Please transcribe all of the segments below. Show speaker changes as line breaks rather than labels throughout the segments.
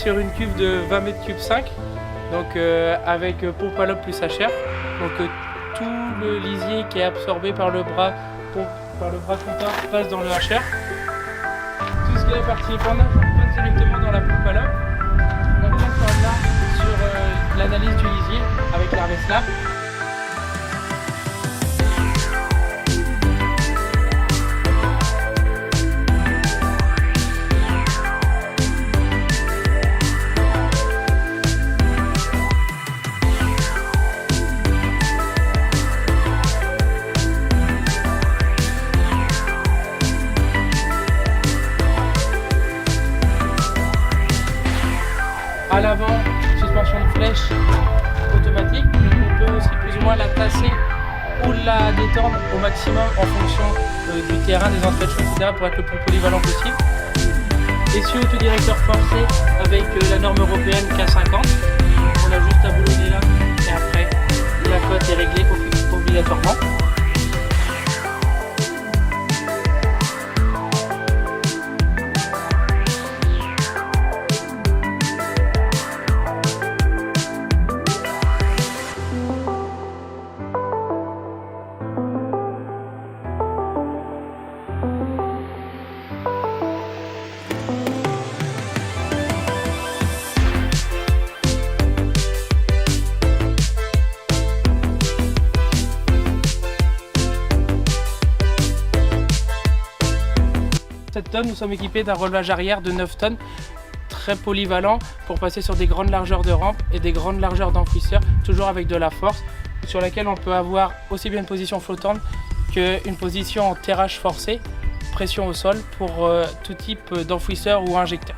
sur une cuve de 20 m3 5, donc avec pompe à lobe plus HR. Donc tout le lisier qui est absorbé par le bras compteur passe dans le HR. Tout ce qui est la partie épandage passe directement dans la pompe à lobe. On passe par là sur l'analyse du lisier avec l'Harvest-Lab. À l'avant, suspension de flèche automatique, on peut aussi plus ou moins la tasser ou la détendre au maximum en fonction du terrain, des entrées de champ, etc. pour être le plus polyvalent possible. Essieu autodirecteur forcé avec la norme européenne K50. On a juste à boulonner là et après la cote est réglée obligatoirement. Cette tonne, nous sommes équipés d'un relevage arrière de 9 tonnes, très polyvalent pour passer sur des grandes largeurs de rampe et des grandes largeurs d'enfouisseurs, toujours avec de la force, sur laquelle on peut avoir aussi bien une position flottante qu'une position en terrage forcé, pression au sol pour tout type d'enfouisseur ou injecteur.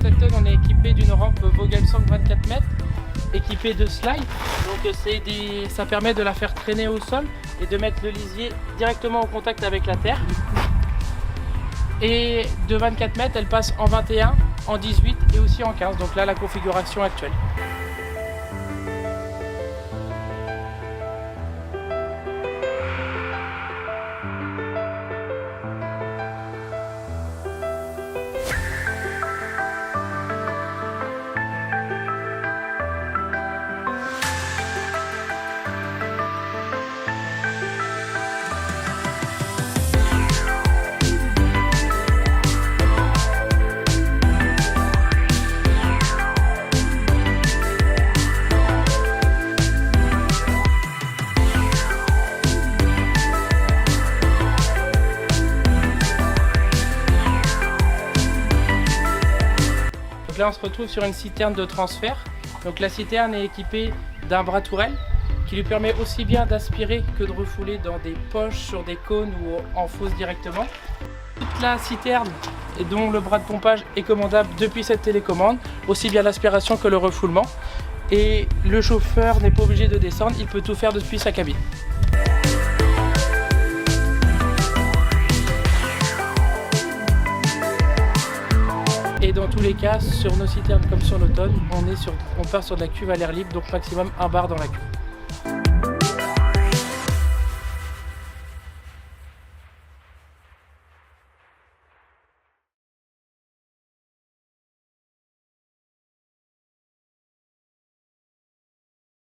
Cette tonne, on est équipé d'une rampe Vogelsang 24 mètres, équipée de slide, donc ça permet de la faire traîner au sol et de mettre le lisier directement au contact avec la terre. Et de 24 mètres, elle passe en 21, en 18 et aussi en 15. Donc là, la configuration actuelle. Donc là on se retrouve sur une citerne de transfert. Donc la citerne est équipée d'un bras tourelle qui lui permet aussi bien d'aspirer que de refouler dans des poches, sur des cônes ou en fosse directement. Toute la citerne et dont le bras de pompage est commandable depuis cette télécommande, aussi bien l'aspiration que le refoulement. Et le chauffeur n'est pas obligé de descendre, il peut tout faire depuis sa cabine. Et dans tous les cas, sur nos citernes comme sur nos tonnes, on part sur de la cuve à l'air libre, donc maximum 1 bar dans la cuve.